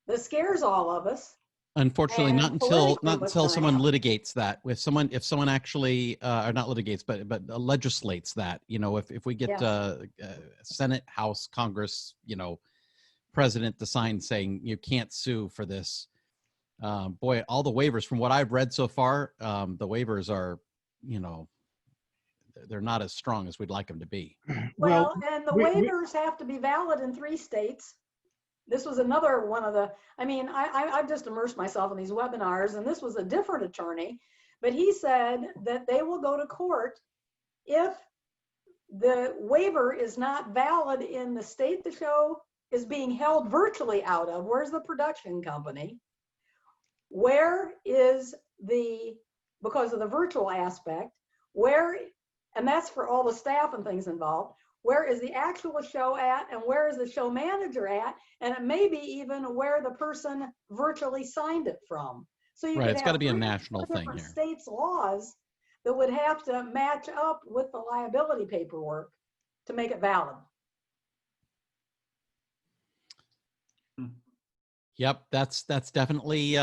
[SPEAKER 2] that scares all of us?
[SPEAKER 3] Unfortunately, not until someone litigates that. If someone actually, or not litigates, but legislates that. If we get Senate, House, Congress, President to sign saying you can't sue for this. Boy, all the waivers from what I've read so far, the waivers are, they're not as strong as we'd like them to be.
[SPEAKER 2] Well, and the waivers have to be valid in 3 states. This was another one of the, I've just immersed myself in these webinars, and this was a different attorney, but he said that they will go to court if the waiver is not valid in the state the show is being held virtually out of. Where's the production company? Where is because of the virtual aspect, and that's for all the staff and things involved, where is the actual show at, and where is the show manager at, and it may be even where the person virtually signed it from. So you
[SPEAKER 3] it's got to be a national thing here.
[SPEAKER 2] States' laws that would have to match up with the liability paperwork to make it valid.
[SPEAKER 3] Yep, that's definitely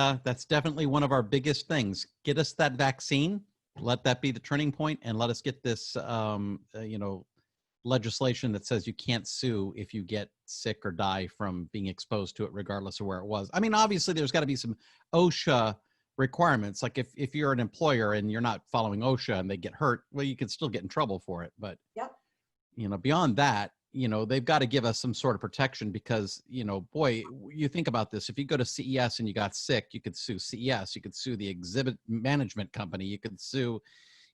[SPEAKER 3] one of our biggest things. Get us that vaccine. Let that be the turning point, and let us get this legislation that says you can't sue if you get sick or die from being exposed to it, regardless of where it was. Obviously there's got to be some OSHA requirements. Like if you're an employer and you're not following OSHA and they get hurt, well, you could still get in trouble for it. But, beyond that, they've got to give us some sort of protection because, boy, you think about this. If you go to CES and you got sick, you could sue CES. You could sue the exhibit management company. You could sue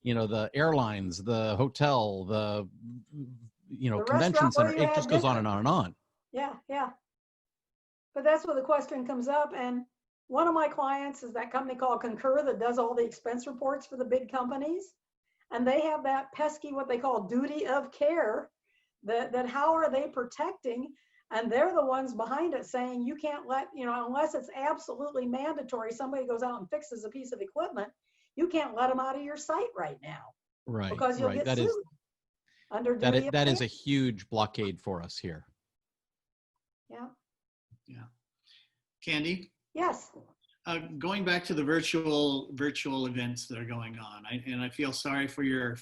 [SPEAKER 3] the airlines, the hotel, the convention center. It just goes on and on and on.
[SPEAKER 2] Yeah. But that's where the question comes up. And one of my clients is that company called Concur that does all the expense reports for the big companies. And they have that pesky, what they call duty of care, that how are they protecting? And they're the ones behind it saying, you can't let, unless it's absolutely mandatory, somebody goes out and fixes a piece of equipment, you can't let them out of your site right now.
[SPEAKER 3] Right.
[SPEAKER 2] Because you'll get sued under duty of
[SPEAKER 3] that
[SPEAKER 2] care.
[SPEAKER 3] is a huge blockade for us here.
[SPEAKER 2] Yeah.
[SPEAKER 7] Yeah. Candy?
[SPEAKER 2] Yes.
[SPEAKER 7] Going back to the virtual events that are going on, and I feel sorry for your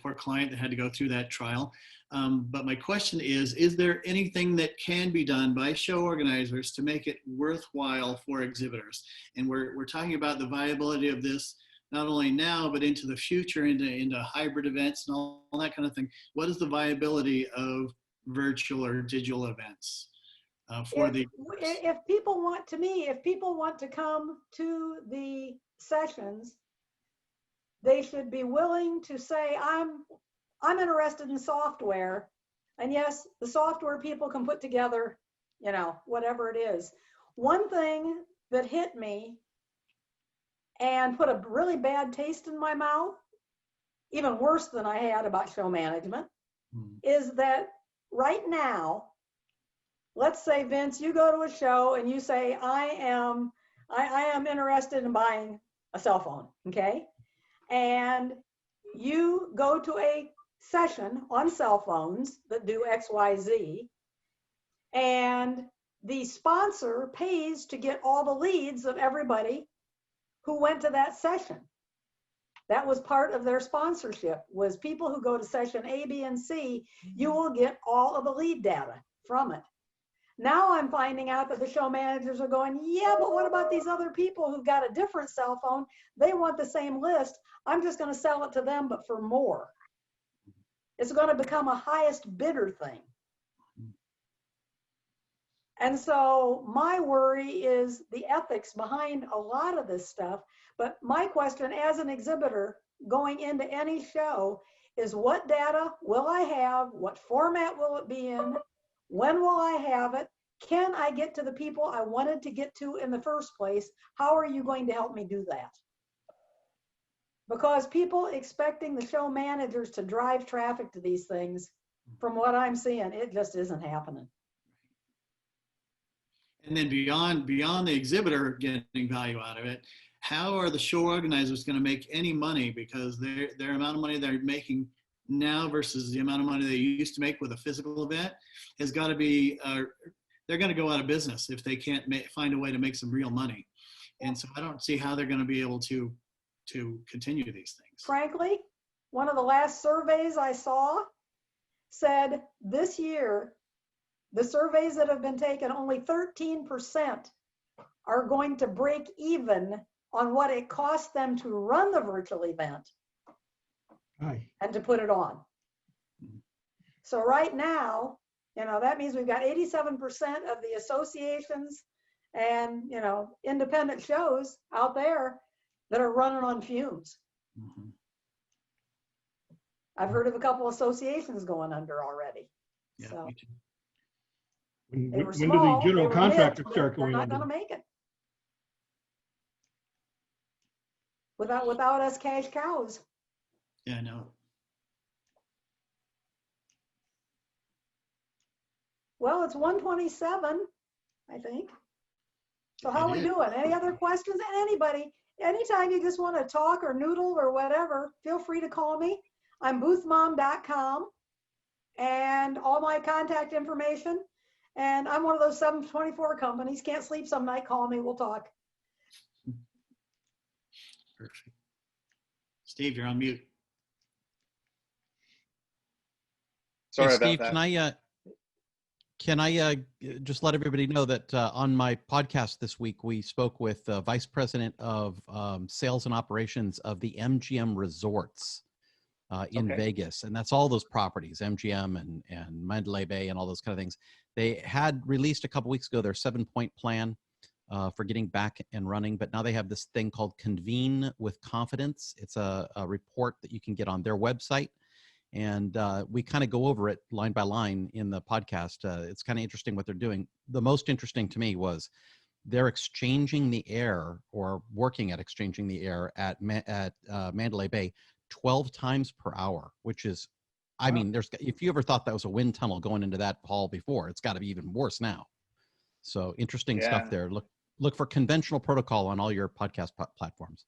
[SPEAKER 7] poor client that had to go through that trial. But my question is there anything that can be done by show organizers to make it worthwhile for exhibitors? And we're talking about the viability of this not only now, but into the future, into hybrid events and all that kind of thing. What is the viability of virtual or digital events?
[SPEAKER 2] If people want to come to the sessions, they should be willing to say, I'm interested in software. And yes, the software people can put together, whatever it is. One thing that hit me and put a really bad taste in my mouth, even worse than I had about show management, is that right now, let's say, Vince, you go to a show and you say, I am interested in buying a cell phone, okay? And you go to a session on cell phones that do X, Y, Z, and the sponsor pays to get all the leads of everybody who went to that session. That was part of their sponsorship, was people who go to session A, B, and C, you will get all of the lead data from it. Now I'm finding out that the show managers are going, yeah, but what about these other people who've got a different cell phone? They want the same list. I'm just going to sell it to them, but for more. It's going to become a highest bidder thing. And so my worry is the ethics behind a lot of this stuff. But my question as an exhibitor going into any show is, what data will I have? What format will it be in? When will I have it? Can I get to the people I wanted to get to in the first place? How are you going to help me do that? Because people expecting the show managers to drive traffic to these things, from what I'm seeing, it just isn't happening.
[SPEAKER 7] And then beyond the exhibitor getting value out of it, how are the show organizers going to make any money? Because their amount of money they're making now versus the amount of money they used to make with a physical event has got to be, they're going to go out of business if they can't find a way to make some real money. And so I don't see how they're going to be able to continue these things.
[SPEAKER 2] Frankly, one of the last surveys I saw said this year, the surveys that have been taken, only 13% are going to break even on what it costs them to run the virtual event and to put it on. So right now, that means we've got 87% of the associations and, independent shows out there that are running on fumes.
[SPEAKER 7] Mm-hmm.
[SPEAKER 2] I've heard of a couple associations going under already.
[SPEAKER 7] Yeah,
[SPEAKER 2] so.
[SPEAKER 7] me too.
[SPEAKER 2] When
[SPEAKER 6] do the general contractors start going
[SPEAKER 2] they're
[SPEAKER 6] under?
[SPEAKER 2] not going to make it without us cash cows.
[SPEAKER 7] Yeah, I know.
[SPEAKER 2] Well, it's 1:27, I think. So how are we doing? Any other questions? And anybody, anytime you just want to talk or noodle or whatever, feel free to call me. I'm boothmom.com and all my contact information. And I'm one of those 724 companies. Can't sleep some night, call me, we'll talk.
[SPEAKER 7] Perfect. Steve, you're on mute.
[SPEAKER 1] Sorry
[SPEAKER 3] Hey,
[SPEAKER 1] about
[SPEAKER 3] Steve,
[SPEAKER 1] that.
[SPEAKER 3] can I just let everybody know that on my podcast this week, we spoke with Vice President of Sales and Operations of the MGM Resorts in Vegas. And that's all those properties, MGM and Mandalay Bay and all those kind of things. They had released a couple weeks ago their 7-point plan for getting back and running, but now they have this thing called Convene with Confidence. It's a report that you can get on their website. And we kind of go over it line by line in the podcast. It's kind of interesting what they're doing. The most interesting to me was they're exchanging the air, or working at exchanging the air at Mandalay Bay 12 times per hour, which is, I mean, if you ever thought that was a wind tunnel going into that hall before, it's got to be even worse now. So interesting stuff there. Look for Conventional Protocol on all your podcast platforms.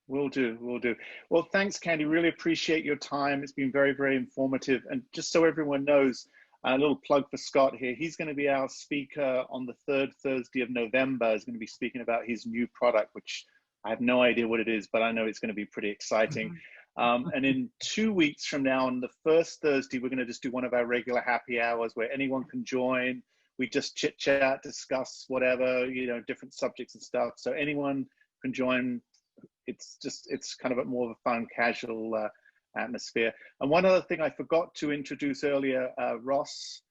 [SPEAKER 1] Will do. Well, thanks, Candy. Really appreciate your time. It's been very, very informative. And just so everyone knows, a little plug for Scott here. He's going to be our speaker on the 3rd Thursday of November. He's going to be speaking about his new product, which I have no idea what it is, but I know it's going to be pretty exciting. And in 2 weeks from now, on the 1st Thursday, we're going to just do one of our regular happy hours where anyone can join. We just chit chat, discuss whatever, different subjects and stuff. So anyone can join. It's kind of more of a fun, casual atmosphere. And one other thing I forgot to introduce earlier, Ross,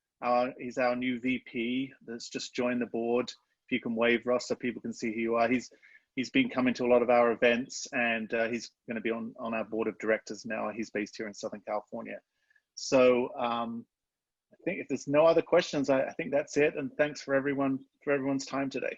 [SPEAKER 1] he's our new VP that's just joined the board. If you can wave, Ross, so people can see who you are. He's been coming to a lot of our events, and he's going to be on our board of directors now. He's based here in Southern California. So I think if there's no other questions, I think that's it. And thanks for everyone's time today.